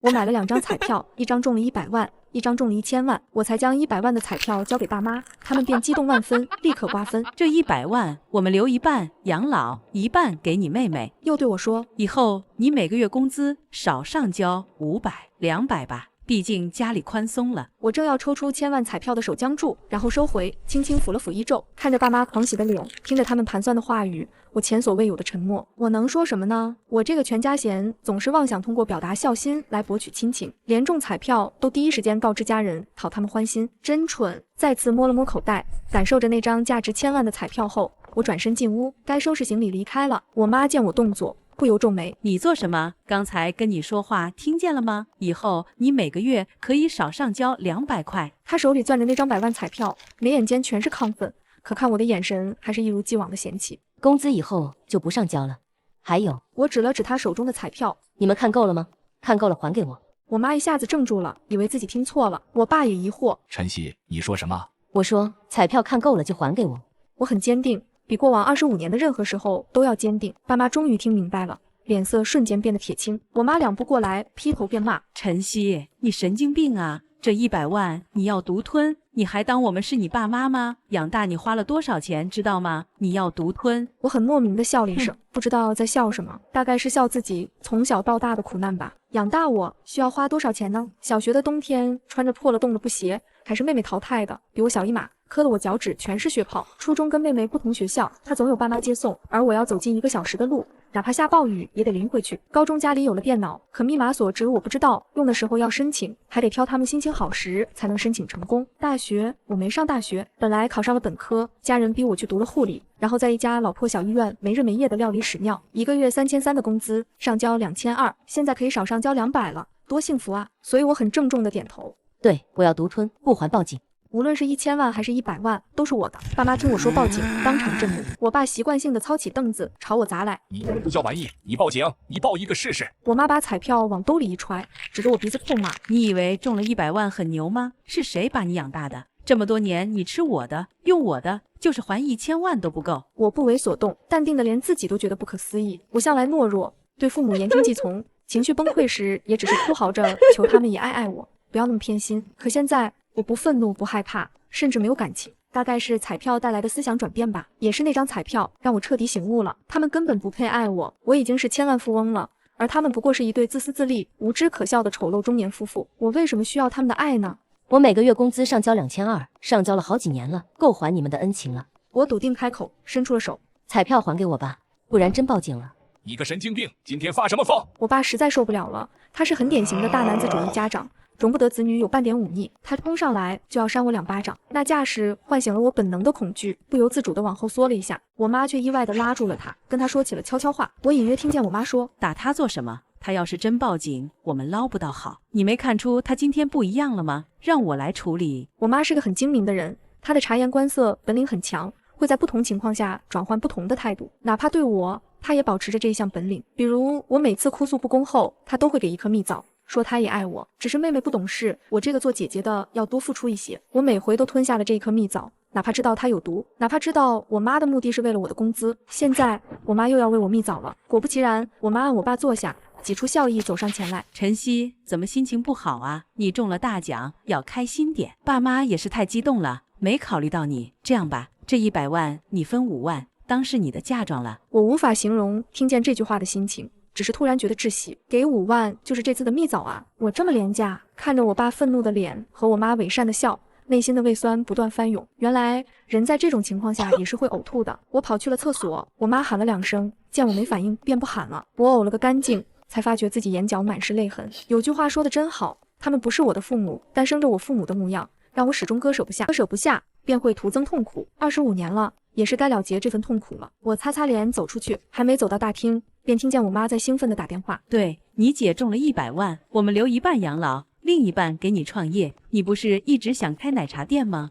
我买了2张彩票，一张中了100万，一张中了1000万。我才将100万的彩票交给爸妈，他们便激动万分，立刻瓜分。这100万我们留一半养老，一半给你妹妹。又对我说，以后你每个月工资少上交500、200吧。毕竟家里宽松了。我正要抽出1000万彩票的手僵住，然后收回，轻轻抚了抚衣袖，看着爸妈狂喜的脸，听着他们盘算的话语，我前所未有的沉默。我能说什么呢？我这个全家贤总是妄想通过表达孝心来博取亲情，连中彩票都第一时间告知家人，讨他们欢心，真蠢。再次摸了摸口袋，感受着那张价值1000万的彩票后，我转身进屋，该收拾行李离开了。我妈见我动作，不由皱眉，你做什么？刚才跟你说话听见了吗？以后你每个月可以少上交200块。她手里攥着那张100万彩票，眉眼间全是亢奋，可看我的眼神还是一如既往的嫌弃。工资以后就不上交了。还有，我指了指她手中的彩票，你们看够了吗？看够了还给我。我妈一下子怔住了，以为自己听错了。我爸也疑惑，晨曦，你说什么？我说彩票看够了就还给我。我很坚定，比过往25年的任何时候都要坚定。爸妈终于听明白了，脸色瞬间变得铁青。我妈2步过来，劈头便骂：晨曦，你神经病啊！这100万你要独吞，你还当我们是你爸妈吗？养大你花了多少钱，知道吗？你要独吞。我很莫名的笑了一声，不知道在笑什么，大概是笑自己从小到大的苦难吧。养大我需要花多少钱呢？小学的冬天穿着破了洞的布鞋，还是妹妹淘汰的，比我小1码，磕得我脚趾全是血泡。初中跟妹妹不同学校，她总有爸妈接送，而我要走近1个小时的路，哪怕下暴雨也得淋回去。高中家里有了电脑，可密码锁只有我不知道，用的时候要申请，还得挑他们心情好时才能申请成功。大学我没上大学，本来考上了本科，家人逼我去读了护理，然后在一家老破小医院没日没夜的料理屎尿，1个月3300的工资，上交2200，现在可以少上交200了，多幸福啊！所以我很郑重的点头，对，我要独吞，不还报警。无论是1000万还是100万，都是我的。爸妈听我说报警，当场震怒。我爸习惯性的操起凳子朝我砸来，你不叫玩意，你报警，你报一个试试。我妈把彩票往兜里一揣，指着我鼻子痛骂：你以为中了100万很牛吗？是谁把你养大的？这么多年你吃我的，用我的，就是还1000万都不够。我不为所动，淡定的连自己都觉得不可思议。我向来懦弱，对父母言听计从，情绪崩溃时也只是哭嚎着求他们也爱我，不要那么偏心。可现在我不愤怒，不害怕，甚至没有感情。大概是彩票带来的思想转变吧，也是那张彩票让我彻底醒悟了。他们根本不配爱我，我已经是千万富翁了，而他们不过是一对自私自利、无知可笑的丑陋中年夫妇。我为什么需要他们的爱呢？我每个月工资上交2200，上交了好几年了，够还你们的恩情了。我笃定开口，伸出了手。彩票还给我吧，不然真报警了。你个神经病，今天发什么疯？我爸实在受不了了，他是很典型的大男子主义家长，容不得子女有半点忤逆，他冲上来就要扇我2巴掌，那架势唤醒了我本能的恐惧，不由自主的往后缩了一下。我妈却意外的拉住了他，跟他说起了悄悄话。我隐约听见我妈说：打他做什么？他要是真报警，我们捞不到好。你没看出他今天不一样了吗？让我来处理。我妈是个很精明的人，她的察言观色本领很强，会在不同情况下转换不同的态度，哪怕对我，她也保持着这一项本领。比如我每次哭诉不公后，她都会给一颗蜜枣，说她也爱我，只是妹妹不懂事，我这个做姐姐的要多付出一些。我每回都吞下了这一颗蜜枣，哪怕知道它有毒，哪怕知道我妈的目的是为了我的工资。现在我妈又要喂我蜜枣了。果不其然，我妈按我爸坐下，挤出笑意走上前来。晨曦，怎么心情不好啊？你中了大奖，要开心点。爸妈也是太激动了，没考虑到你。这样吧，这100万你分5万，当是你的嫁妆了。我无法形容听见这句话的心情，只是突然觉得窒息。给5万就是这次的蜜枣啊，我这么廉价。看着我爸愤怒的脸和我妈伪善的笑，内心的胃酸不断翻涌。原来人在这种情况下也是会呕吐的。我跑去了厕所，我妈喊了2声，见我没反应便不喊了。我呕了个干净，才发觉自己眼角满是泪痕。有句话说的真好，他们不是我的父母，但生着我父母的模样，让我始终割舍不下，割舍不下便会徒增痛苦。25年了，也是该了结这份痛苦了。我擦擦脸走出去，还没走到大厅，便听见我妈在兴奋地打电话。对，你姐中了100万，我们留一半养老，另一半给你创业。你不是一直想开奶茶店吗？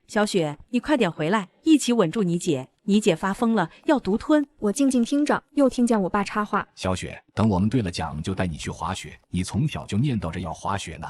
小雪，你快点回来，一起稳住你姐。你姐发疯了，要独吞。我静静听着，又听见我爸插话：小雪，等我们兑了奖就带你去滑雪，你从小就念叨着要滑雪呢。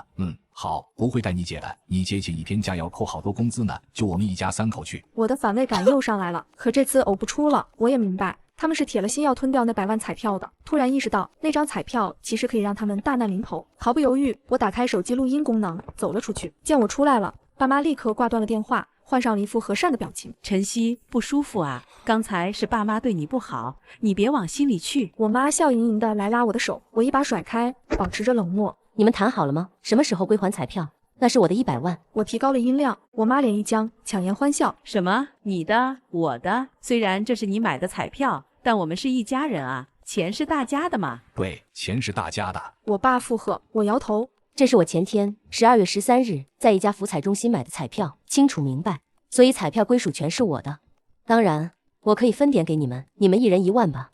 好，不会带你姐的，你姐请一天假要扣好多工资呢，就我们一家3口去。我的反胃感又上来了，可这次呕不出了。我也明白，他们是铁了心要吞掉那100万彩票的。突然意识到那张彩票其实可以让他们大难临头，毫不犹豫，我打开手机录音功能，走了出去。见我出来了，爸妈立刻挂断了电话，换上了一副和善的表情。晨曦，不舒服啊？刚才是爸妈对你不好，你别往心里去。我妈笑盈盈的来拉我的手，我一把甩开，保持着冷漠。你们谈好了吗？什么时候归还彩票？那是我的100万。我提高了音量，我妈脸一僵，强颜欢笑。什么？你的？我的？虽然这是你买的彩票，但我们是一家人啊，钱是大家的嘛。对，钱是大家的。我爸附和，我摇头。这是我前天12月13日在一家福彩中心买的彩票，清楚明白，所以彩票归属权是我的。当然，我可以分点给你们，你们一人1万吧。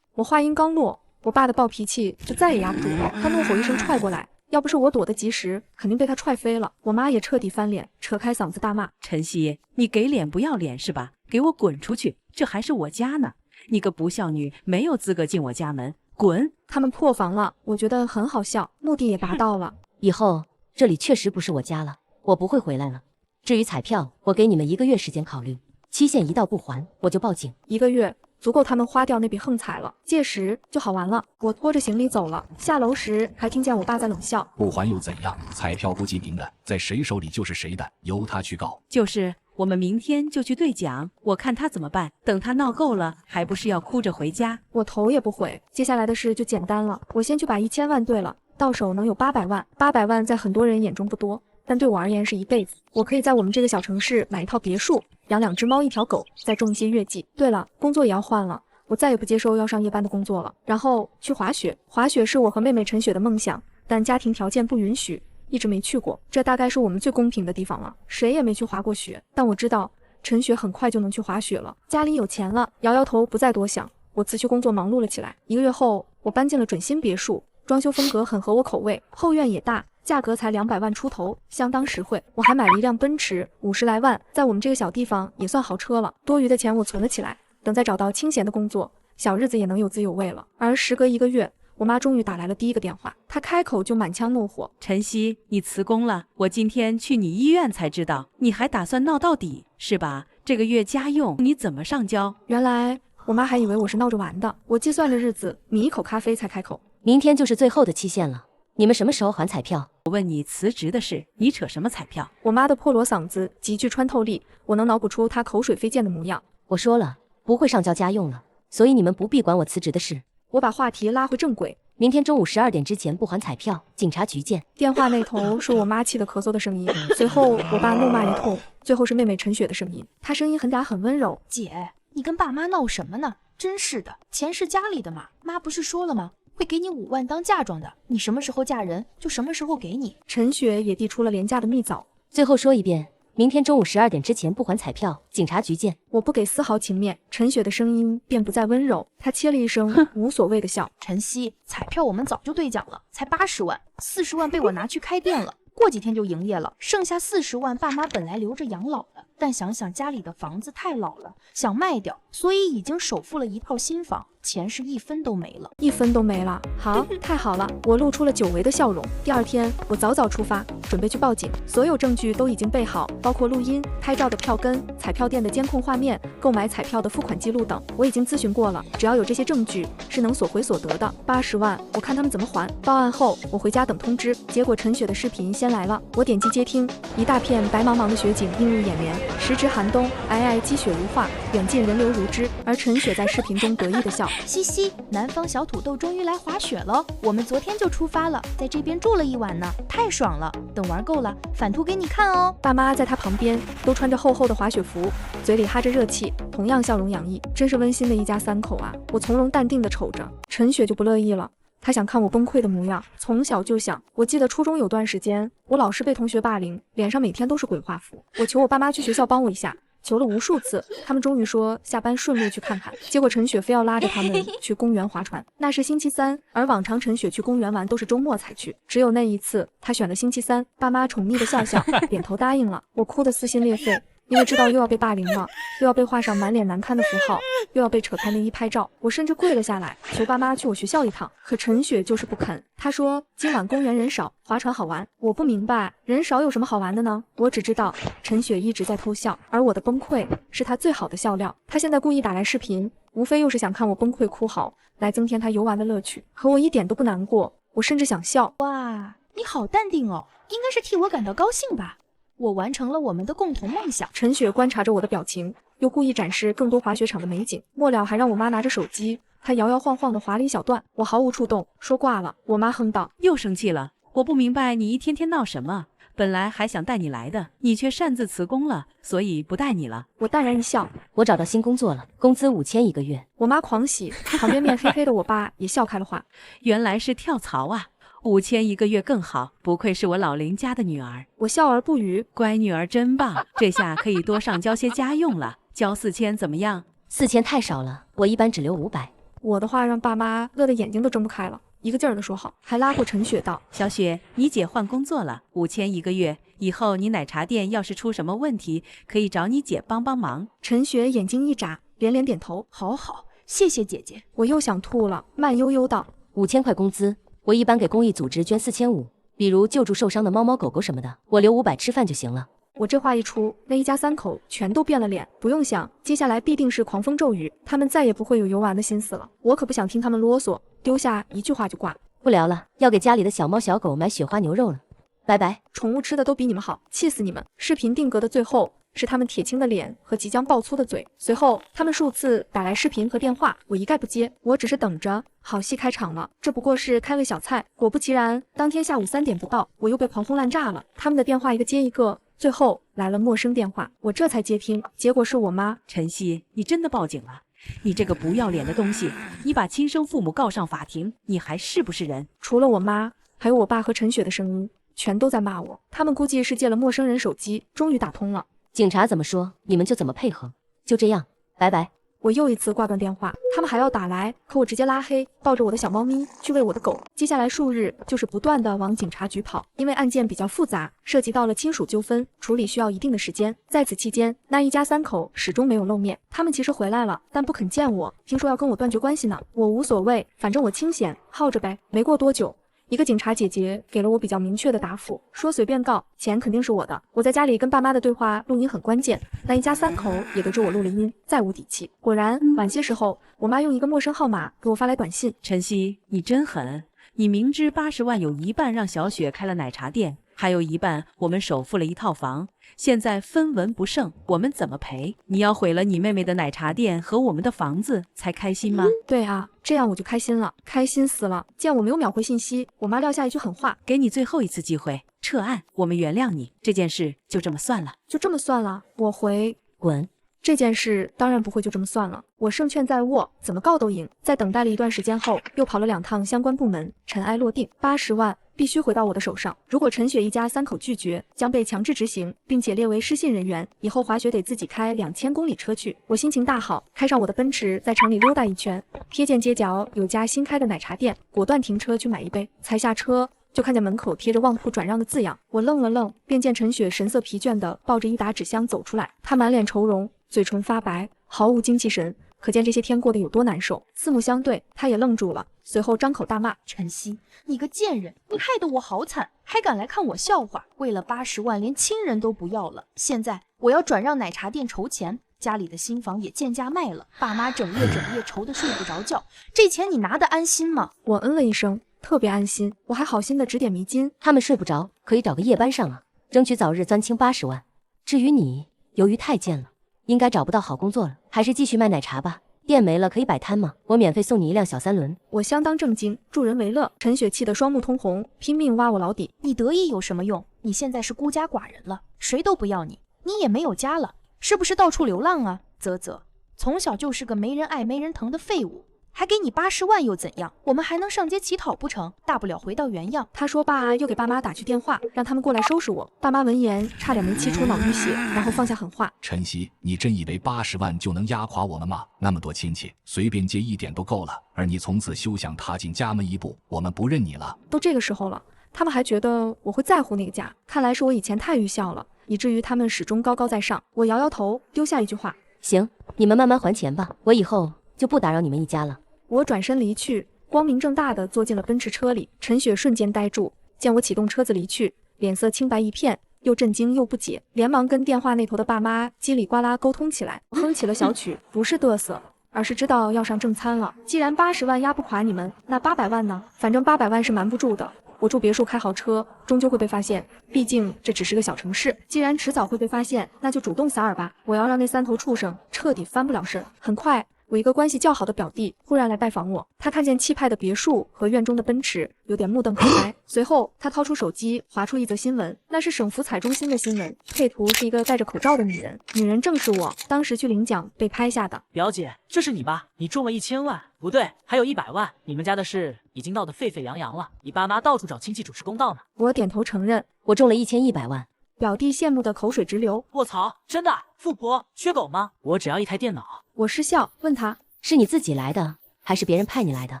我话音刚落，我爸的暴脾气就再也压不住了，他怒吼一声踹过来，要不是我躲得及时，肯定被他踹飞了。我妈也彻底翻脸，扯开嗓子大骂：晨曦，你给脸不要脸是吧？给我滚出去！这还是我家呢，你个不孝女，没有资格进我家门，滚！他们破防了，我觉得很好笑，目的也达到了。以后这里确实不是我家了，我不会回来了。至于彩票，我给你们1个月时间考虑，期限一到不还，我就报警。1个月足够他们花掉那笔横财了，届时就好玩了。我拖着行李走了，下楼时还听见我爸在冷笑：不还又怎样？彩票不记名的，在谁手里就是谁的，由他去告。就是我们明天就去兑奖，我看他怎么办。等他闹够了，还不是要哭着回家？我头也不回。接下来的事就简单了，我先去把1000万兑了，到手能有800万。800万在很多人眼中不多，但对我而言是一辈子。我可以在我们这个小城市买一套别墅，养2只猫1条狗，再种一些月季。对了，工作也要换了，我再也不接受要上夜班的工作了。然后去滑雪，滑雪是我和妹妹陈雪的梦想，但家庭条件不允许，一直没去过。这大概是我们最公平的地方了，谁也没去滑过雪。但我知道陈雪很快就能去滑雪了，家里有钱了。摇摇头，不再多想。我辞去工作，忙碌了起来。1个月后，我搬进了准新别墅，装修风格很合我口味，后院也大，价格才200万出头，相当实惠。我还买了一辆奔驰，50来万，在我们这个小地方也算豪车了。多余的钱我存了起来，等再找到清闲的工作，小日子也能有滋有味了。而时隔1个月，我妈终于打来了第一个电话，她开口就满腔怒火：晨曦，你辞工了，我今天去你医院才知道，你还打算闹到底是吧？这个月家用你怎么上交？原来我妈还以为我是闹着玩的。我计算着日子，抿一口咖啡才开口：明天就是最后的期限了，你们什么时候还彩票？我问你辞职的事，你扯什么彩票？我妈的破锣嗓子极具穿透力，我能脑补出她口水飞溅的模样。我说了，不会上交家用了，所以你们不必管我辞职的事。我把话题拉回正轨。明天中午12点之前不还彩票，警察局见。电话那头是我妈气得咳嗽的声音，随后我爸怒骂一通，最后是妹妹陈雪的声音，她声音很嗲很温柔：姐，你跟爸妈闹什么呢？真是的，钱是家里的嘛，妈不是说了吗？会给你5万当嫁妆的，你什么时候嫁人就什么时候给你。陈雪也递出了廉价的蜜枣。最后说一遍，明天中午12点之前不还彩票，警察局见。我不给丝毫情面，陈雪的声音便不再温柔，她切了一声无所谓的笑。晨曦，彩票我们早就兑奖了，才80万，40万被我拿去开店了，过几天就营业了，剩下40万爸妈本来留着养老的，但想想家里的房子太老了，想卖掉，所以已经首付了一套新房，钱是1分都没了，1分都没了。好，太好了，我露出了久违的笑容。第2天，我早早出发，准备去报警。所有证据都已经备好，包括录音、拍照的票根、彩票店的监控画面、购买彩票的付款记录等，我已经咨询过了，只要有这些证据，是能索回所得的。80万，我看他们怎么还。报案后，我回家等通知，结果陈雪的视频先来了，我点击接听，一大片白茫茫的雪景映入眼帘，时值寒冬，皑皑积雪如画，远近人流如织，而陈雪在视频中得意的笑。西西，南方小土豆终于来滑雪了，我们昨天就出发了，在这边住了1晚呢，太爽了！等玩够了，返图给你看哦。爸妈在他旁边都穿着厚厚的滑雪服，嘴里哈着热气，同样笑容洋溢，真是温馨的一家3口啊！我从容淡定地瞅着，陈雪就不乐意了。他想看我崩溃的模样，从小就想。我记得初中有段时间，我老是被同学霸凌，脸上每天都是鬼画符。我求我爸妈去学校帮我一下，求了无数次，他们终于说下班顺路去看看。结果陈雪非要拉着他们去公园划船，那是星期3，而往常陈雪去公园玩都是周末才去，只有那一次，她选了星期3。爸妈宠溺的笑笑，点头答应了。我哭得撕心裂肺。因为知道又要被霸凌了，又要被画上满脸难堪的符号，又要被扯开内衣拍照。我甚至跪了下来，求爸妈去我学校一趟。可陈雪就是不肯，她说今晚公园人少，划船好玩。我不明白人少有什么好玩的呢？我只知道陈雪一直在偷笑，而我的崩溃是她最好的笑料。她现在故意打来视频，无非又是想看我崩溃哭嚎，来增添她游玩的乐趣。可我一点都不难过，我甚至想笑。哇，你好淡定哦，应该是替我感到高兴吧？我完成了我们的共同梦想。陈雪观察着我的表情，又故意展示更多滑雪场的美景，末了还让我妈拿着手机，她摇摇晃晃地滑了一小段，我毫无触动，说挂了。我妈哼道：“又生气了，我不明白你一天天闹什么。本来还想带你来的，你却擅自辞工了，所以不带你了。”我淡然一笑，我找到新工作了，工资5000一个月。我妈狂喜，旁边面黑黑的我爸也笑开了花。原来是跳槽啊！5000一个月更好，不愧是我老林家的女儿。我笑而不语，乖女儿真棒，这下可以多上交些家用了。交4000怎么样？4000太少了，我一般只留500。我的话让爸妈乐得眼睛都睁不开了，一个劲儿地说好，还拉过陈雪道：“小雪，你姐换工作了，5000一个月，以后你奶茶店要是出什么问题，可以找你姐帮帮忙。”陈雪眼睛一眨，连连点头：“好好，谢谢姐姐。”我又想吐了，慢悠悠道：“5000块工资。”我一般给公益组织捐4500，比如救助受伤的猫猫狗狗什么的，我留500吃饭就行了。我这话一出，那一家3口全都变了脸。不用想，接下来必定是狂风骤雨，他们再也不会有游玩的心思了。我可不想听他们啰嗦，丢下一句话就挂。不聊了，要给家里的小猫小狗买雪花牛肉了，拜拜。宠物吃的都比你们好，气死你们！视频定格的最后是他们铁青的脸和即将爆粗的嘴，随后他们数次打来视频和电话，我一概不接，我只是等着。好戏开场了，这不过是开胃小菜。果不其然，当天下午3点不到，我又被狂轰滥炸了，他们的电话一个接一个，最后来了陌生电话，我这才接听，结果是我妈。晨曦，你真的报警了？你这个不要脸的东西，你把亲生父母告上法庭，你还是不是人？除了我妈，还有我爸和陈雪的声音，全都在骂我。他们估计是借了陌生人手机，终于打通了。警察怎么说，你们就怎么配合，就这样，拜拜。我又一次挂断电话，他们还要打来，可我直接拉黑，抱着我的小猫咪去喂我的狗。接下来数日就是不断的往警察局跑，因为案件比较复杂，涉及到了亲属纠纷，处理需要一定的时间。在此期间，那一家3口始终没有露面，他们其实回来了，但不肯见我，听说要跟我断绝关系呢。我无所谓，反正我清闲，耗着呗。没过多久，一个警察姐姐给了我比较明确的答复，说随便告，钱肯定是我的。我在家里跟爸妈的对话录音很关键，那一家3口也得知我录了音，再无底气。果然，晚些时候，我妈用一个陌生号码给我发来短信：晨曦，你真狠，你明知80万有一半让小雪开了奶茶店，还有一半我们首付了一套房，现在分文不剩，我们怎么赔？你要毁了你妹妹的奶茶店和我们的房子才开心吗？对啊，这样我就开心了，开心死了。见我没有秒回信息，我妈撂下一句狠话：给你最后一次机会，撤案，我们原谅你，这件事就这么算了。就这么算了？我回滚。这件事当然不会就这么算了，我胜券在握，怎么告都赢。在等待了一段时间后，又跑了2趟相关部门，尘埃落定，80万必须回到我的手上。如果陈雪一家3口拒绝，将被强制执行，并且列为失信人员，以后滑雪得自己开2000公里车去。我心情大好，开上我的奔驰，在城里溜达一圈，瞥见街角有家新开的奶茶店，果断停车去买一杯。才下车，就看见门口贴着旺铺转让的字样，我愣了愣，便见陈雪神色疲倦地抱着一打纸箱走出来，她满脸愁容，嘴唇发白，毫无精气神，可见这些天过得有多难受。四目相对，她也愣住了，随后张口大骂：晨曦，你个贱人，你害得我好惨，还敢来看我笑话，为了80万连亲人都不要了，现在我要转让奶茶店筹钱，家里的新房也贱价卖了，爸妈整夜愁得睡不着觉，这钱你拿得安心吗？我嗯了一声，特别安心，我还好心的指点迷津：他们睡不着，可以找个夜班上啊，争取早日钻清80万。至于你，由于太贱了，应该找不到好工作了，还是继续卖奶茶吧。店没了可以摆摊吗？我免费送你一辆小3轮。我相当正经，助人为乐。陈雪气得双目通红，拼命挖我老底。你得意有什么用？你现在是孤家寡人了，谁都不要你，你也没有家了，是不是到处流浪啊？啧啧，从小就是个没人爱没人疼的废物，还给你80万又怎样？我们还能上街乞讨不成？大不了回到原样。他说罢，又给爸妈打去电话，让他们过来收拾我。爸妈闻言差点没气出脑淤血，然后放下狠话：晨曦，你真以为80万就能压垮我们吗？那么多亲戚，随便接一点都够了，而你从此休想踏进家门一步，我们不认你了。都这个时候了，他们还觉得我会在乎那个家，看来是我以前太愚孝了。以至于他们始终高高在上。我摇摇头，丢下一句话：行，你们慢慢还钱吧，我以后就不打扰你们一家了。我转身离去，光明正大的坐进了奔驰车里。陈雪瞬间呆住，见我启动车子离去，脸色青白一片，又震惊又不解，连忙跟电话那头的爸妈叽里呱啦沟通起来，哼起了小曲，不是嘚瑟，而是知道要上正餐了。既然80万压不垮你们，那800万呢？反正800万是瞒不住的。我住别墅开豪车，终究会被发现，毕竟这只是个小城市。既然迟早会被发现，那就主动撒饵吧。我要让那3头畜生彻底翻不了身。很快，我一个关系较好的表弟忽然来拜访我，他看见气派的别墅和院中的奔驰，有点目瞪口呆。随后，他掏出手机，划出一则新闻，那是省福彩中心的新闻，配图是一个戴着口罩的女人，女人正是我当时去领奖被拍下的。表姐，这是你吧？你中了1000万，不对，还有100万。你们家的事已经闹得沸沸扬扬了，你爸妈到处找亲戚主持公道呢。我点头承认，我中了1100万。表弟羡慕的口水直流。卧槽，真的？富婆缺狗吗？我只要一台电脑。我失笑，问他是你自己来的，还是别人派你来的？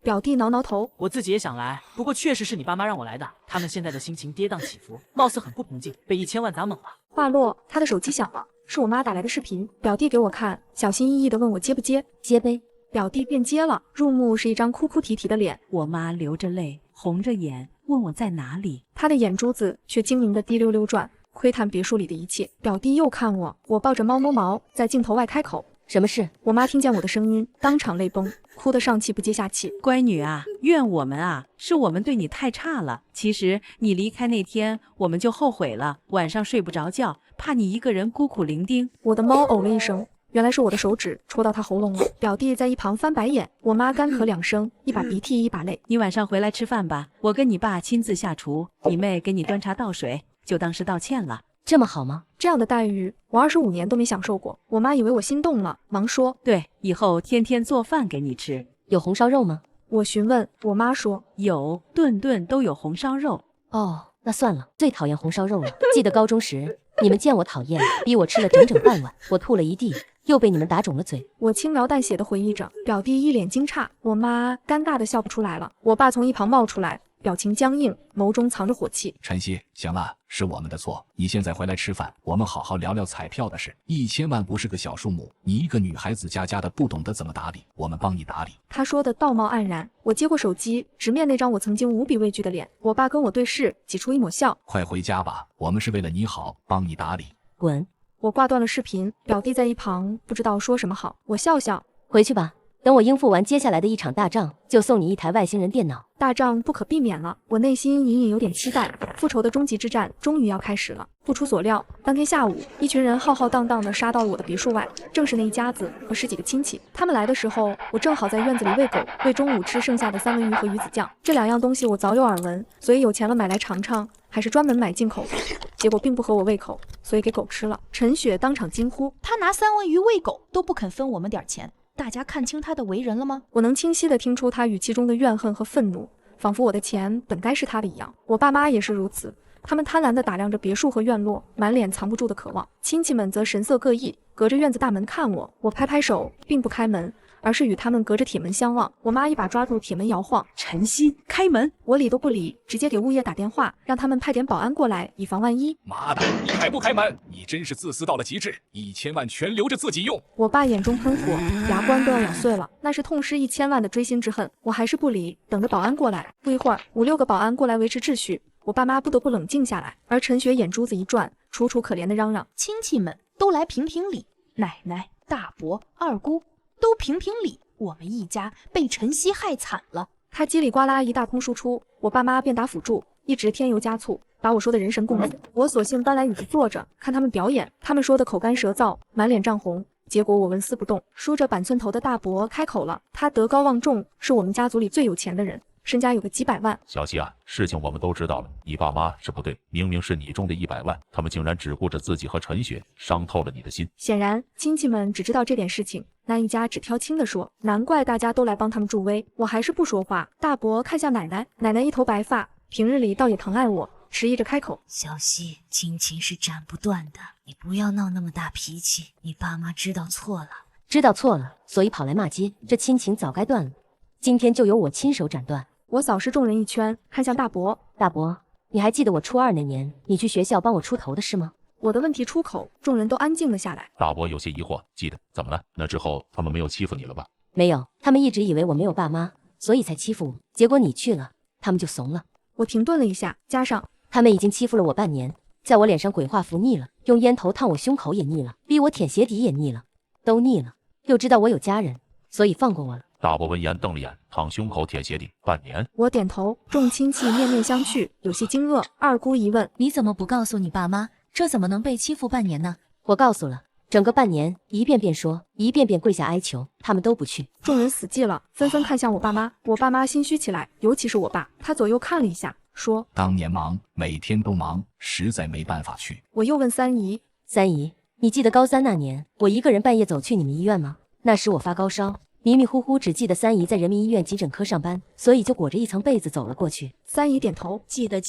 表弟挠挠头，我自己也想来，不过确实是你爸妈让我来的。他们现在的心情跌宕起伏，貌似很不平静，被1000万砸懵了。话落，他的手机响了，是我妈打来的视频。表弟给我看，小心翼翼地问我接不接，接呗。表弟便接了，入目是一张哭哭啼啼的脸。我妈流着泪，红着眼问我在哪里，他的眼珠子却精明的滴溜溜转，窥探别墅里的一切。表弟又看我，我抱着猫摸毛，在镜头外开口。什么事？我妈听见我的声音，当场泪崩，哭得上气不接下气。乖女啊，怨我们啊，是我们对你太差了。其实你离开那天，我们就后悔了，晚上睡不着觉，怕你一个人孤苦伶仃。我的猫呕了一声，原来是我的手指戳到他喉咙了。表弟在一旁翻白眼，我妈干咳2声，一把鼻涕一把泪。你晚上回来吃饭吧，我跟你爸亲自下厨，你妹给你端茶倒水，就当是道歉了。这么好吗？这样的待遇，我25年都没享受过。我妈以为我心动了，忙说：对，以后天天做饭给你吃。有红烧肉吗？我询问，我妈说有，顿顿都有红烧肉。哦，那算了，最讨厌红烧肉了。记得高中时，你们见我讨厌，逼我吃了整整半碗，我吐了一地，又被你们打肿了嘴。我轻描淡写的回忆着，表弟一脸惊诧，我妈尴尬的笑不出来了。我爸从一旁冒出来，表情僵硬，眸中藏着火气。晨曦，行了，是我们的错，你现在回来吃饭，我们好好聊聊彩票的事。1000万不是个小数目，你一个女孩子家的不懂得怎么打理，我们帮你打理。他说的道貌岸然，我接过手机，直面那张我曾经无比畏惧的脸。我爸跟我对视，挤出一抹笑。快回家吧，我们是为了你好，帮你打理。滚！我挂断了视频，表弟在一旁不知道说什么好。我笑笑，回去吧。等我应付完接下来的一场大仗，就送你一台外星人电脑。大仗不可避免了，我内心隐隐有点期待，复仇的终极之战终于要开始了。不出所料，当天下午，一群人浩浩荡荡地杀到了我的别墅外，正是那一家子和10几个亲戚。他们来的时候，我正好在院子里喂狗，喂中午吃剩下的三文鱼和鱼子酱。这2样东西我早有耳闻，所以有钱了买来尝尝，还是专门买进口的。结果并不合我胃口，所以给狗吃了。陈雪当场惊呼：他拿三文鱼喂狗都不肯分我们点钱。大家看清他的为人了吗？我能清晰地听出他语气中的怨恨和愤怒，仿佛我的钱本该是他的一样。我爸妈也是如此，他们贪婪地打量着别墅和院落，满脸藏不住的渴望。亲戚们则神色各异，隔着院子大门看我。我拍拍手，并不开门，而是与他们隔着铁门相望。我妈一把抓住铁门摇晃，晨曦，开门！我理都不理，直接给物业打电话，让他们派点保安过来，以防万一。妈的，你开不开门？你真是自私到了极致，1000万全留着自己用。我爸眼中喷火，牙关都要咬碎了，那是痛失1000万的锥心之恨。我还是不理，等着保安过来。不一会儿，5、6个保安过来维持秩序，我爸妈不得不冷静下来。而陈雪眼珠子一转，楚楚可怜的嚷嚷：亲戚们都来评评理，奶奶、大伯、二姑都评评理，我们一家被晨曦害惨了。他叽里呱啦一大通输出，我爸妈便打辅助，一直添油加醋，把我说的人神共愤。我索性搬来椅子坐着，看他们表演。他们说的口干舌燥，满脸涨红，结果我纹丝不动。梳着板寸头的大伯开口了，他德高望重，是我们家族里最有钱的人，身家有个几百万。小希啊，事情我们都知道了，你爸妈是不对，明明是你中的100万，他们竟然只顾着自己和陈雪，伤透了你的心。显然亲戚们只知道这点事情，那一家只挑轻的说，难怪大家都来帮他们助威。我还是不说话。大伯看向奶奶，奶奶一头白发，平日里倒也疼爱我，迟疑着开口：小希，亲情是斩不断的，你不要闹那么大脾气，你爸妈知道错了。知道错了，所以跑来骂街，这亲情早该断了，今天就由我亲手斩断。我扫视众人一圈，看向大伯：大伯，你还记得我初2那年，你去学校帮我出头的事吗？我的问题出口，众人都安静了下来。大伯有些疑惑，记得怎么了？那之后他们没有欺负你了吧？没有，他们一直以为我没有爸妈，所以才欺负我。结果你去了，他们就怂了。我停顿了一下，加上他们已经欺负了我半年，在我脸上鬼画符腻了，用烟头烫我胸口也腻了，逼我舔鞋底也腻了，都腻了。又知道我有家人，所以放过我了。大伯闻言瞪了眼，烫胸口舔鞋底，半年。我点头，众亲戚面面相觑，有些惊愕。二姑疑问：你怎么不告诉你爸妈？这怎么能被欺负半年呢？我告诉了，整个半年一遍遍说，一遍遍跪下哀求，他们都不去。众人死寂了，纷纷看向我爸妈。我爸妈心虚起来，尤其是我爸，他左右看了一下，说：当年忙，每天都忙，实在没办法去。我又问三姨：三姨，你记得高三那年，我一个人半夜走去你们医院吗？那时我发高烧，迷迷糊糊只记得三姨在人民医院急诊科上班，所以就裹着一层被子走了过去。三姨点头：记得，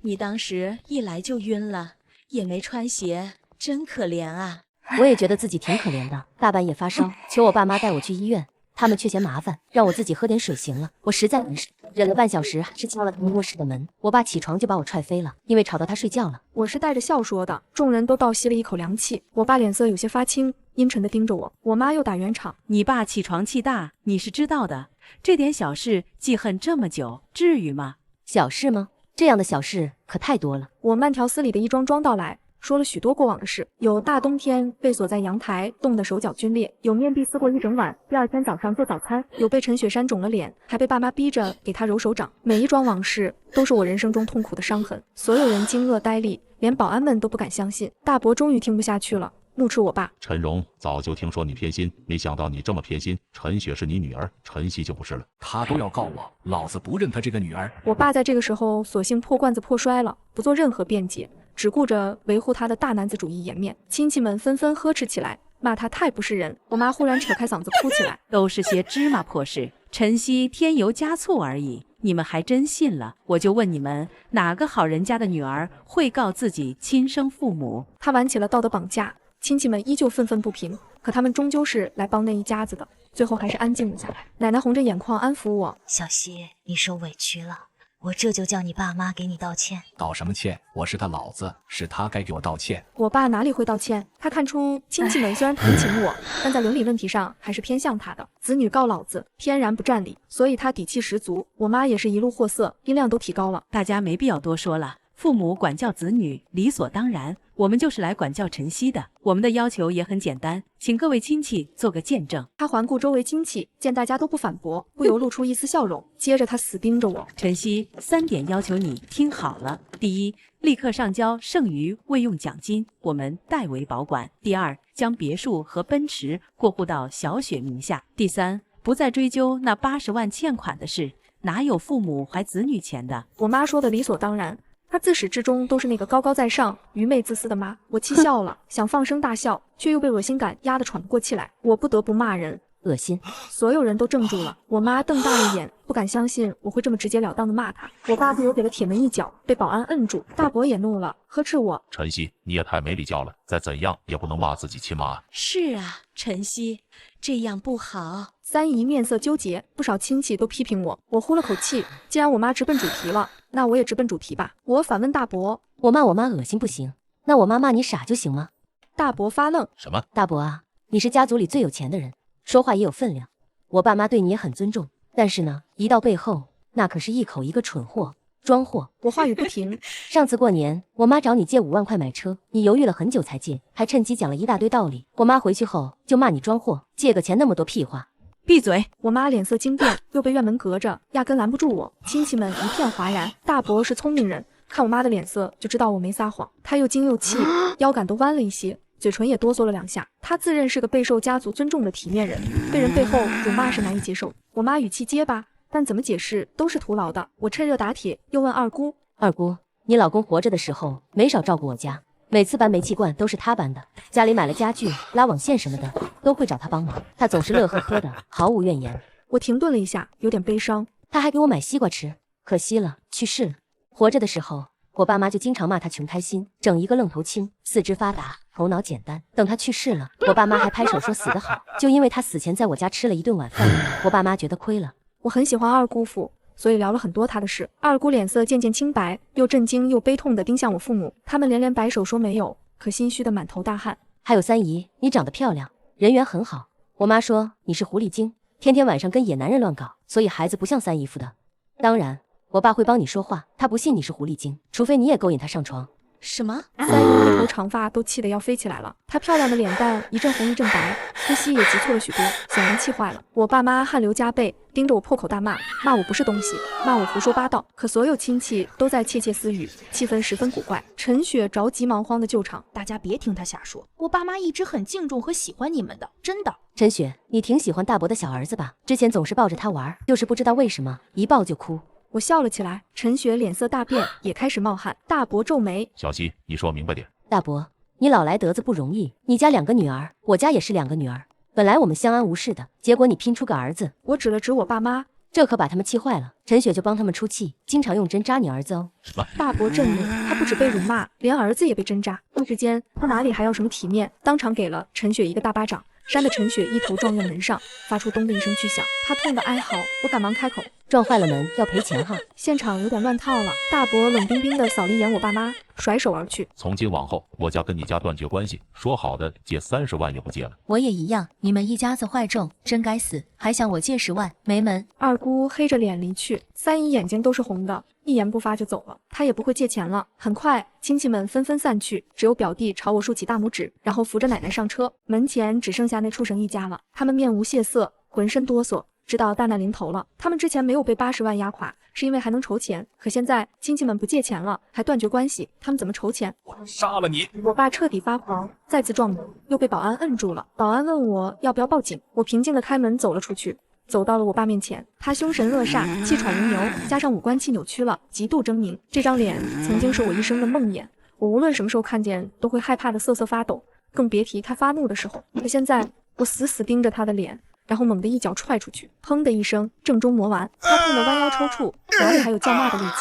你当时一来就晕了，也没穿鞋，真可怜啊。我也觉得自己挺可怜的，大半夜发烧，求我爸妈带我去医院，他们却嫌麻烦，让我自己喝点水行了。我实在难受，忍了半小时，还是敲了他们卧室的门。我爸起床就把我踹飞了，因为吵到他睡觉了。我是带着笑说的，众人都倒吸了一口凉气。我爸脸色有些发青，阴沉地盯着我。我妈又打圆场：你爸起床气大，你是知道的，这点小事记恨这么久，至于吗？小事吗？这样的小事可太多了。我慢条斯理的一桩桩道来，说了许多过往的事，有大冬天被锁在阳台，冻得手脚皲裂；有面壁思过一整晚，第二天早上做早餐；有被陈雪山肿了脸，还被爸妈逼着给他揉手掌。每一桩往事都是我人生中痛苦的伤痕。所有人惊愕呆立，连保安们都不敢相信。大伯终于听不下去了，怒斥我爸：陈荣，早就听说你偏心，没想到你这么偏心。陈雪是你女儿，陈曦就不是了。他都要告我，老子不认他这个女儿。我爸在这个时候索性破罐子破摔了，不做任何辩解，只顾着维护他的大男子主义颜面。亲戚们纷纷呵斥起来，骂他太不是人。我妈忽然扯开嗓子哭起来：都是些芝麻破事，陈曦添油加醋而已，你们还真信了？我就问你们，哪个好人家的女儿会告自己亲生父母？他玩起了道德绑架。亲戚们依旧愤愤不平，可他们终究是来帮那一家子的，最后还是安静了下来。奶奶红着眼眶安抚我：小曦，你受委屈了，我这就叫你爸妈给你道歉。道什么歉？我是他老子，是他该给我道歉。我爸哪里会道歉？他看出亲戚们虽然同情我，但在伦理问题上还是偏向他的。子女告老子，天然不占理，所以他底气十足。我妈也是一路货色，音量都提高了。大家没必要多说了，父母管教子女理所当然，我们就是来管教陈曦的。我们的要求也很简单，请各位亲戚做个见证。他环顾周围亲戚，见大家都不反驳，不由露出一丝笑容。接着他死盯着我：陈曦，3点要求你听好了。第一，立刻上交剩余未用奖金，我们代为保管。第二，将别墅和奔驰过户到小雪名下。第三，不再追究那80万欠款的事，哪有父母还子女钱的？我妈说的理所当然。她自始至终都是那个高高在上、愚昧自私的妈。我气笑了，想放声大笑，却又被恶心感压得喘不过气来。我不得不骂人：恶心！所有人都怔住了。我妈瞪大了眼，不敢相信我会这么直截了当的骂她。我爸不由给了铁门一脚，被保安摁住。大伯也怒了，呵斥我：陈曦，你也太没礼教了，再怎样也不能骂自己亲妈。是啊，陈曦，这样不好。三姨面色纠结，不少亲戚都批评我。我呼了口气，既然我妈直奔主题了，那我也直奔主题吧。我反问大伯：我骂我妈恶心不行，那我妈骂你傻就行吗？大伯发愣：什么？大伯啊，你是家族里最有钱的人，说话也有分量。我爸妈对你也很尊重，但是呢，一到背后，那可是一口一个蠢货、装货。我话语不停。上次过年，我妈找你借5万块买车，你犹豫了很久才借，还趁机讲了一大堆道理。我妈回去后就骂你装货，借个钱那么多屁话。闭嘴！我妈脸色惊变，又被院门隔着，压根拦不住我。亲戚们一片哗然。大伯是聪明人，看我妈的脸色就知道我没撒谎。他又惊又气，腰杆都弯了一些，嘴唇也哆嗦了2下。他自认是个备受家族尊重的体面人，被人背后辱骂是难以接受。我妈语气结巴，但怎么解释都是徒劳的。我趁热打铁，又问二姑：二姑，你老公活着的时候没少照顾我家，每次搬煤气罐都是他搬的，家里买了家具、拉网线什么的都会找他帮忙，他总是乐呵呵的，毫无怨言。我停顿了一下，有点悲伤。他还给我买西瓜吃，可惜了，去世了。活着的时候，我爸妈就经常骂他穷开心，整一个愣头青，四肢发达，头脑简单。等他去世了，我爸妈还拍手说死得好，就因为他死前在我家吃了一顿晚饭，我爸妈觉得亏了。我很喜欢二姑父，所以聊了很多他的事。二姑脸色渐渐青白，又震惊又悲痛地盯向我父母，他们连连摆手说没有，可心虚的满头大汗。还有三姨，你长得漂亮，人缘很好。我妈说你是狐狸精，天天晚上跟野男人乱搞，所以孩子不像三姨夫的。当然，我爸会帮你说话，他不信你是狐狸精，除非你也勾引他上床。什么？三姨一头长发都气得要飞起来了，她漂亮的脸蛋一阵红一阵白，呼吸也急促了许多，显然气坏了。我爸妈汗流浃背，盯着我破口大骂，骂我不是东西，骂我胡说八道。可所有亲戚都在窃窃私语，气氛十分古怪。陈雪着急忙慌的救场，大家别听他瞎说，我爸妈一直很敬重和喜欢你们的，真的。陈雪，你挺喜欢大伯的小儿子吧？之前总是抱着他玩，就是不知道为什么一抱就哭。我笑了起来，陈雪脸色大变，也开始冒汗。大伯皱眉，小希，你说明白点。大伯，你老来得子不容易，你家2个女儿，我家也是2个女儿，本来我们相安无事的，结果你拼出个儿子。我指了指我爸妈，这可把他们气坏了。陈雪就帮他们出气，经常用针扎你儿子哦。大伯震怒，他不止被辱骂，连儿子也被针扎。一时间，他哪里还要什么体面，当场给了陈雪一个大巴掌，扇得陈雪一头撞院门上，发出咚的一声巨响。他痛得哀嚎，我赶忙开口，撞坏了门要赔钱哈。现场有点乱套了。大伯冷冰冰的扫了一眼我爸妈，甩手而去。从今往后，我家跟你家断绝关系，说好的借30万也不借了。我也一样，你们一家子坏种，真该死，还想我借10万，没门。二姑黑着脸离去，三姨眼睛都是红的，一言不发就走了。她也不会借钱了。很快，亲戚们纷纷散去，只有表弟朝我竖起大拇指，然后扶着奶奶上车。门前只剩下那畜生一家了，他们面无血色，浑身哆嗦，知道大难临头了。他们之前没有被80万压垮，是因为还能筹钱，可现在亲戚们不借钱了，还断绝关系，他们怎么筹钱？我杀了你！我爸彻底发狂，再次撞门，又被保安摁住了。保安问我要不要报警，我平静地开门走了出去，走到了我爸面前。他凶神恶煞，气喘如牛，加上五官气扭曲了，极度狰狞。这张脸曾经是我一生的梦魇，我无论什么时候看见都会害怕的瑟瑟发抖，更别提他发怒的时候。可现在我死死盯着他的脸，然后猛地一脚踹出去，砰的一声，正中魔丸。他痛得弯腰抽搐，哪里还有叫骂的力气？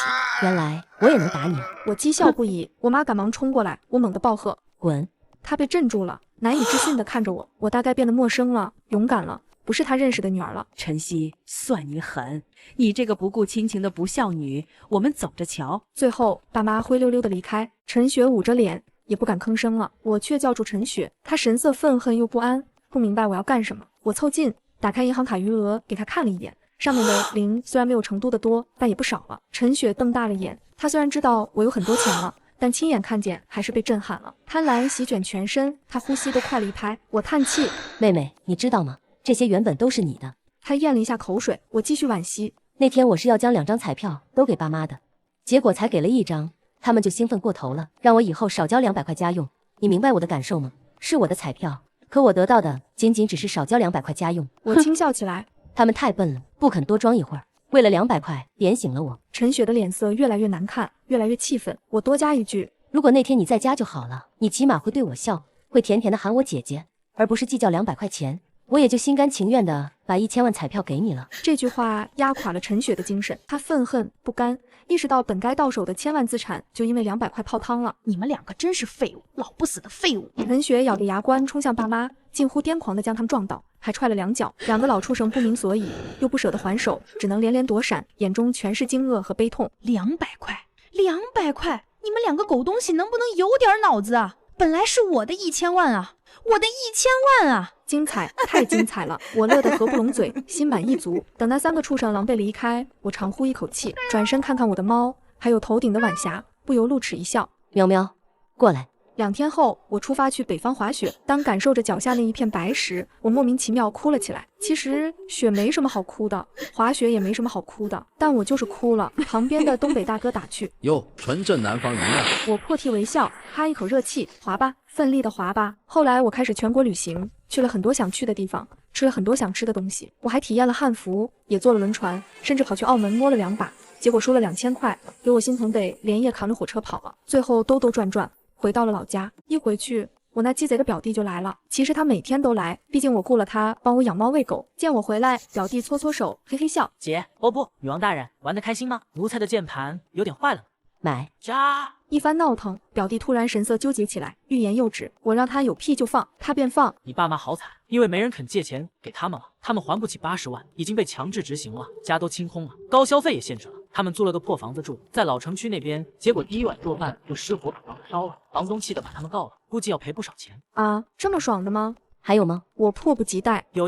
原来我也能打你。我讥笑不已，我妈赶忙冲过来，我猛地暴喝，滚！她被镇住了，难以置信地看着我。我大概变得陌生了，勇敢了，不是她认识的女儿了。晨曦，算你狠，你这个不顾亲情的不孝女，我们走着瞧。最后，爸妈灰溜溜地离开，陈雪捂着脸，也不敢吭声了。我却叫住陈雪，她神色愤恨又不安，不明白我要干什么。我凑近，打开银行卡余额给她看了一眼，上面的零虽然没有成都的多，但也不少了。陈雪瞪大了眼，她虽然知道我有很多钱了，但亲眼看见还是被震撼了。贪婪席卷全身，她呼吸都快了一拍。我叹气，妹妹，你知道吗？这些原本都是你的。她咽了一下口水，我继续惋惜。那天我是要将2张彩票都给爸妈的，结果才给了1张，他们就兴奋过头了，让我以后少交200块家用。你明白我的感受吗？是我的彩票，可我得到的仅仅只是少交200块家用。我轻笑起来，他们太笨了，不肯多装一会儿，为了200块点醒了我。陈雪的脸色越来越难看，越来越气愤。我多加一句，如果那天你在家就好了，你起码会对我笑，会甜甜的喊我姐姐，而不是计较200块钱，我也就心甘情愿的把1000万彩票给你了。这句话压垮了陈雪的精神，她愤恨不甘，意识到本该到手的1000万资产就因为200块泡汤了。你们2个真是废物，老不死的废物！陈雪咬着牙关冲向爸妈，近乎癫狂地将他们撞倒，还踹了2脚。2个老畜生不明所以，又不舍得还手，只能连连躲闪，眼中全是惊愕和悲痛。200块，200块！你们2个狗东西能不能有点脑子啊？本来是我的1000万啊，我的1000万啊！精彩，太精彩了！我乐得合不拢嘴，心满意足。等那3个畜生狼狈离开，我长呼一口气，转身看看我的猫，还有头顶的晚霞，不由露齿一笑。喵喵，过来。2天后，我出发去北方滑雪。当感受着脚下那一片白时，我莫名其妙哭了起来。其实雪没什么好哭的，滑雪也没什么好哭的，但我就是哭了。旁边的东北大哥打趣：“哟，纯正南方人啊！”我破涕为笑，哈一口热气，滑吧，奋力的滑吧。后来我开始全国旅行，去了很多想去的地方，吃了很多想吃的东西。我还体验了汉服，也坐了轮船，甚至跑去澳门摸了2把，结果输了2000块，给我心疼得连夜扛着火车跑了。最后兜兜转转回到了老家。一回去，我那鸡贼的表弟就来了。其实他每天都来，毕竟我雇了他帮我养猫喂狗。见我回来，表弟搓搓手，嘿嘿笑。姐，哦不，女王大人玩得开心吗？奴才的键盘有点坏了。买。家。一番闹腾，表弟突然神色纠结起来，欲言又止。我让他有屁就放，他便放。你爸妈好惨，因为没人肯借钱给他们了，他们还不起80万，已经被强制执行了，家都清空了，高消费也限制了。他们租了个破房子住，在老城区那边，结果第一晚做饭就失火把房子烧了，房东气得把他们告了，估计要赔不少钱。啊，这么爽的吗？还有吗？我迫不及待。有，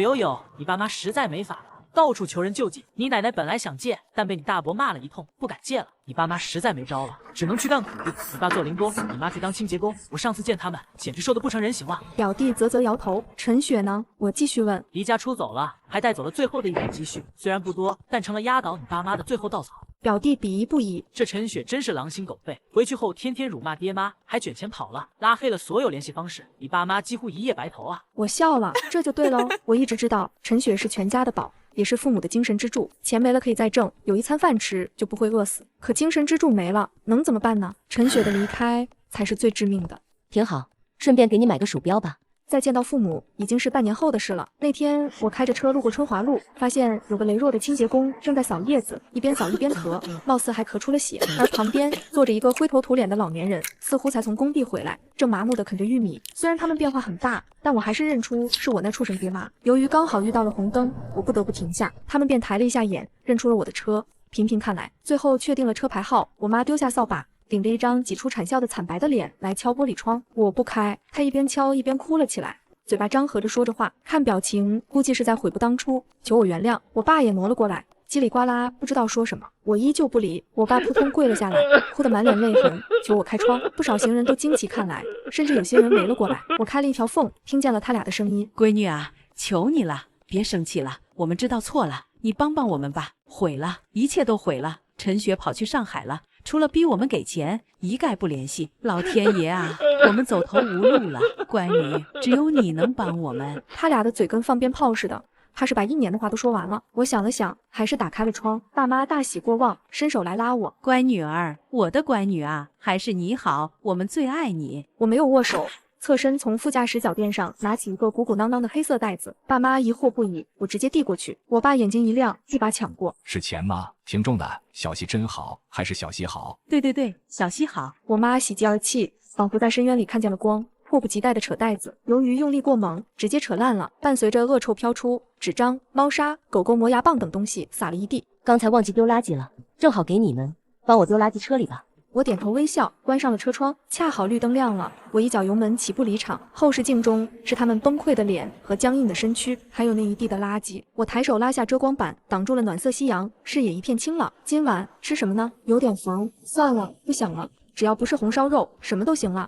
你爸妈实在没法了。到处求人救济，你奶奶本来想借，但被你大伯骂了一通，不敢借了。你爸妈实在没招了，只能去干苦力。你爸做零工，你妈去当清洁工。我上次见他们，简直瘦得不成人形了。表弟啧摇头。陈雪呢？我继续问。离家出走了，还带走了最后的一点积蓄，虽然不多，但成了压倒你爸妈的最后稻草。表弟鄙夷不已。这陈雪真是狼心狗肺，回去后天天辱骂爹妈，还卷钱跑了，拉黑了所有联系方式。你爸妈几乎一夜白头啊！我笑了，这就对喽。我一直知道陈雪是全家的宝，也是父母的精神支柱，钱没了可以再挣，有一餐饭吃就不会饿死。可精神支柱没了，能怎么办呢？陈雪的离开才是最致命的。挺好，顺便给你买个鼠标吧。再见到父母已经是半年后的事了。那天我开着车路过春华路，发现有个羸弱的清洁工正在扫叶子，一边扫一边咳，貌似还咳出了血。而旁边坐着一个灰头土脸的老年人，似乎才从工地回来，正麻木地啃着玉米。虽然他们变化很大，但我还是认出是我那畜生爹妈。由于刚好遇到了红灯，我不得不停下，他们便抬了一下眼，认出了我的车，频频看来，最后确定了车牌号。我妈丢下扫把，顶着一张挤出产笑的惨白的脸来敲玻璃窗，我不开，她一边敲一边哭了起来，嘴巴张合着说着话，看表情估计是在悔不当初，求我原谅。我爸也挪了过来，叽里呱啦不知道说什么，我依旧不理。我爸扑通跪了下来，哭得满脸泪痕，求我开窗。不少行人都惊奇看来，甚至有些人围了过来。我开了一条缝，听见了他俩的声音：闺女啊，求你了，别生气了，我们知道错了，你帮帮我们吧。毁了，一切都毁了。陈雪跑去上海了，除了逼我们给钱，一概不联系。老天爷啊，我们走投无路了，乖女，只有你能帮我们。他俩的嘴跟放鞭炮似的，怕是把1年的话都说完了。我想了想，还是打开了窗。爸妈大喜过望，伸手来拉我。乖女儿，我的乖女啊，还是你好，我们最爱你。我没有握手，侧身从副驾驶脚垫上拿起一个鼓鼓囊囊的黑色袋子。爸妈疑惑不已，我直接递过去。我爸眼睛一亮，一把抢过。是钱吗？挺重的。小溪真好，还是小溪好？对，小溪好。我妈喜极而泣，仿佛在深渊里看见了光，迫不及待地扯袋子。由于用力过猛，直接扯烂了，伴随着恶臭飘出，纸张、猫砂、狗狗磨牙棒等东西洒了一地。刚才忘记丢垃圾了，正好给你们，帮我丢垃圾车里吧。我点头微笑，关上了车窗。恰好绿灯亮了，我一脚油门起步离场。后视镜中是他们崩溃的脸和僵硬的身躯，还有那一地的垃圾。我抬手拉下遮光板，挡住了暖色夕阳，视野一片清朗。今晚吃什么呢？有点烦，算了，不想了。只要不是红烧肉，什么都行了。